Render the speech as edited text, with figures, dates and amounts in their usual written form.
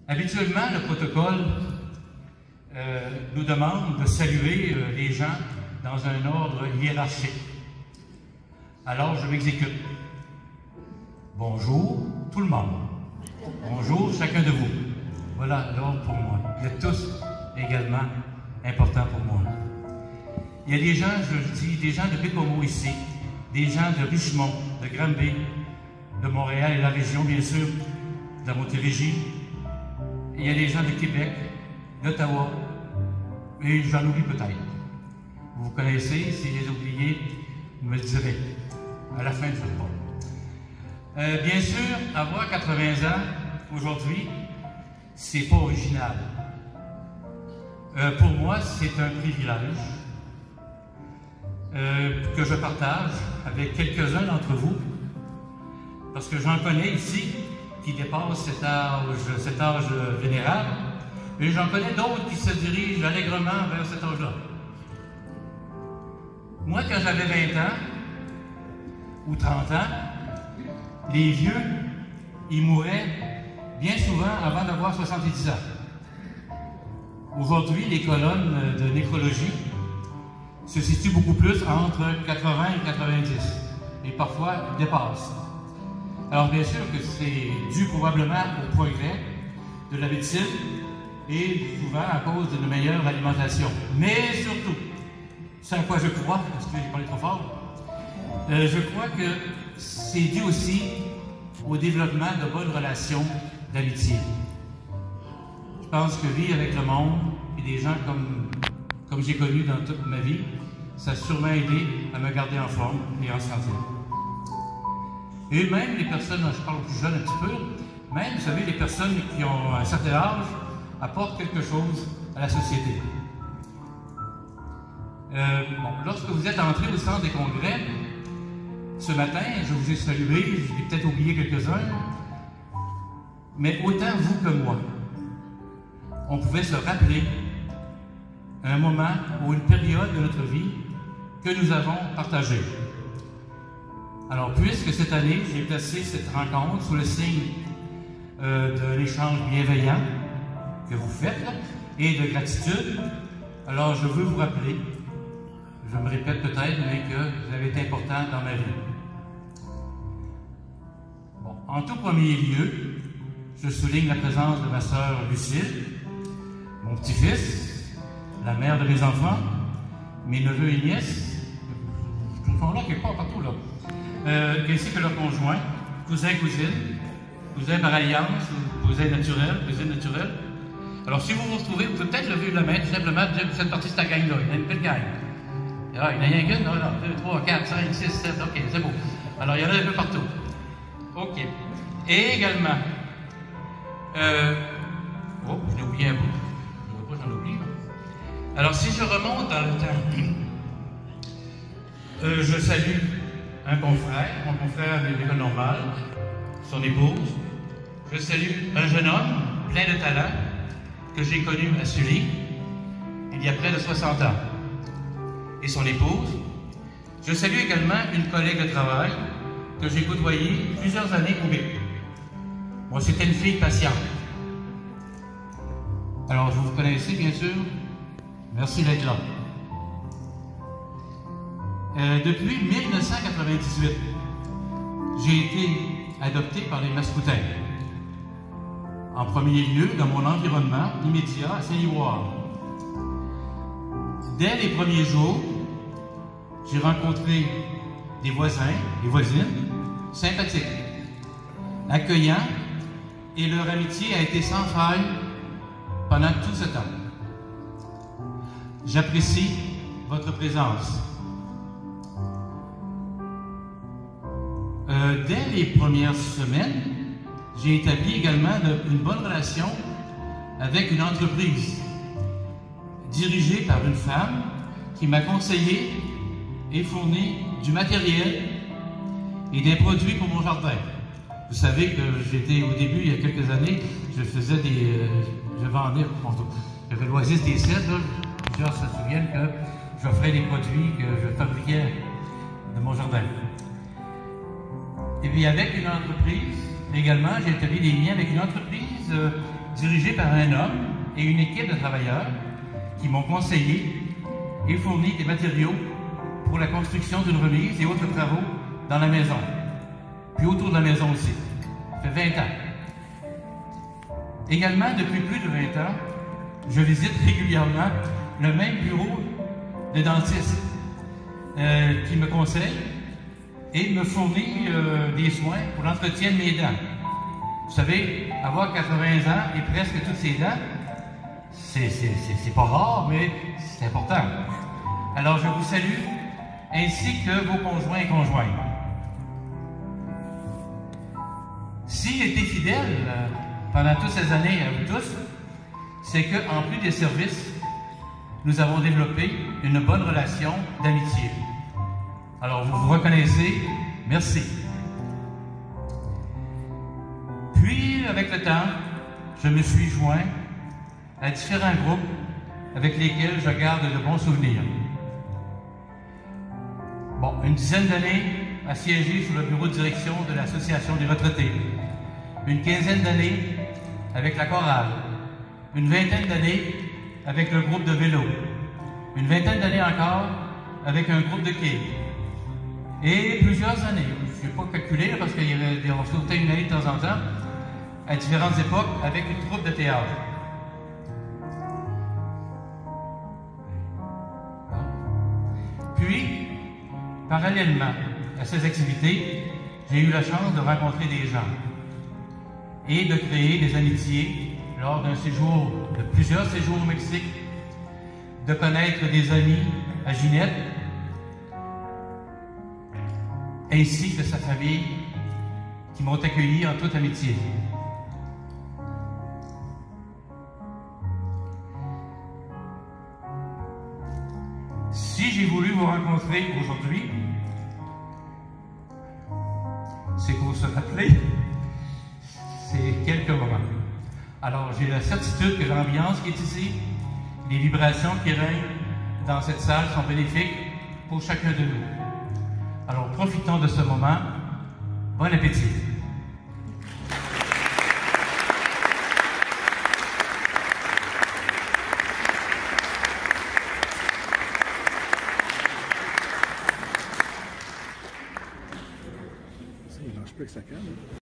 Habituellement, le protocole nous demande de saluer les gens dans un ordre hiérarchique. Alors, je m'exécute. Bonjour, tout le monde. Bonjour, chacun de vous. Voilà l'ordre pour moi. Vous êtes tous également importants pour moi. Il y a des gens, je dis, des gens de Bécomo ici, des gens de Richmond, de Granby, de Montréal et la région, bien sûr, de la Montérégie. Il y a des gens de Québec, d'Ottawa, et j'en oublie peut-être. Vous connaissez, si je les ai oubliés, vous me le direz à la fin du repas. Bien sûr, avoir 80 ans aujourd'hui, c'est pas original. Pour moi, c'est un privilège que je partage avec quelques-uns d'entre vous, parce que j'en connais ici qui dépassent cet âge vénérable, et j'en connais d'autres qui se dirigent allègrement vers cet âge-là. Moi, quand j'avais 20 ans ou 30 ans, les vieux, ils mouraient bien souvent avant d'avoir 70 ans. Aujourd'hui, les colonnes de nécrologie se situent beaucoup plus entre 80 et 90, et parfois dépassent. Alors bien sûr que c'est dû probablement au progrès de la médecine et souvent à cause d'une meilleure alimentation. Mais surtout, c'est à quoi je crois, parce que j'ai parlé trop fort, je crois que c'est dû aussi au développement de bonnes relations d'amitié. Je pense que vivre avec le monde et des gens comme j'ai connu dans toute ma vie, ça a sûrement aidé à me garder en forme et en santé. Et même les personnes, je parle aux plus jeunes un petit peu, même, vous savez, les personnes qui ont un certain âge apportent quelque chose à la société. Lorsque vous êtes entré au centre des congrès, ce matin, je vous ai salué, je vais peut-être oublié quelques-uns, mais autant vous que moi, on pouvait se rappeler un moment ou une période de notre vie que nous avons partagée. Alors, puisque cette année, j'ai placé cette rencontre sous le signe de l'échange bienveillant que vous faites et de gratitude, alors je veux vous rappeler, je me répète peut-être, mais que vous avez été important dans ma vie. Bon, en tout premier lieu, je souligne la présence de ma sœur Lucille, mon petit-fils, la mère de mes enfants, mes neveux et nièces, ils sont là quelque part partout là, ainsi que leurs conjoints, cousins, cousines, cousins par alliance, cousins naturels, cousines naturelles. Alors si vous vous retrouvez, vous pouvez peut-être lever la main, tout simplement, dire que vous faites partie de cette gang-là, il y a une belle gang. Alors, il n'y en a rien qu'une, non, 2, 3, 4, 5, 6, 7, ok, c'est beau. Alors, il y en a un peu partout. Ok. Et également, oh, je l'ai oublié un bout. Je ne veux pas, j'en oublie. Alors, si je remonte dans le temps, je salue un confrère, mon confrère de l'école normale, son épouse. Je salue un jeune homme plein de talent que j'ai connu à Sully il y a près de 60 ans et son épouse. Je salue également une collègue de travail que j'ai côtoyée plusieurs années au BEC. Moi, c'était une fille patiente. Alors, vous vous connaissez, bien sûr. Merci d'être là. Depuis 1998, j'ai été adopté par les Mascoutins. En premier lieu, dans mon environnement immédiat à Saint-Liboire. Dès les premiers jours, j'ai rencontré des voisins, des voisines sympathiques, accueillants, et leur amitié a été sans faille pendant tout ce temps. J'apprécie votre présence. Dès les premières semaines, j'ai établi également une bonne relation avec une entreprise dirigée par une femme qui m'a conseillé et fourni du matériel et des produits pour mon jardin. Vous savez que j'étais au début, il y a quelques années, je faisais je vendais, j'avais l'oasis des cèdres, plusieurs se souviennent que j'offrais des produits que je fabriquais de mon jardin. Et puis avec une entreprise, également, j'ai établi des liens avec une entreprise dirigé par un homme et une équipe de travailleurs qui m'ont conseillé et fourni des matériaux pour la construction d'une remise et autres travaux dans la maison, puis autour de la maison aussi. Ça fait 20 ans. Également, depuis plus de 20 ans, je visite régulièrement le même bureau de dentiste qui me conseille et me fournit des soins pour l'entretien de mes dents. Vous savez, avoir 80 ans et presque toutes ses dents, c'est pas rare, mais c'est important. Alors, je vous salue, ainsi que vos conjoints et conjointes. Si j'ai été fidèle pendant toutes ces années à vous tous, c'est qu'en plus des services, nous avons développé une bonne relation d'amitié. Alors, vous vous reconnaissez, merci. Puis, avec le temps, je me suis joint à différents groupes avec lesquels je garde de bons souvenirs. Bon, une dizaine d'années à siéger sur le bureau de direction de l'Association des retraités. Une quinzaine d'années avec la chorale. Une vingtaine d'années avec le groupe de vélo. Une vingtaine d'années encore avec un groupe de quai. Et plusieurs années, je n'ai pas calculé parce qu'il y avait on sautait une année de temps en temps, à différentes époques, avec une troupe de théâtre. Puis, parallèlement à ces activités, j'ai eu la chance de rencontrer des gens et de créer des amitiés lors d'un séjour, de plusieurs séjours au Mexique, de connaître des amis à Ginette, ainsi que sa famille qui m'ont accueilli en toute amitié. Si j'ai voulu vous rencontrer aujourd'hui, c'est pour se rappeler ces quelques moments. Alors, j'ai la certitude que l'ambiance qui est ici, les vibrations qui règnent dans cette salle sont bénéfiques pour chacun de nous. Alors, profitons de ce moment. Bon appétit! Il lâche pas avec sa canne.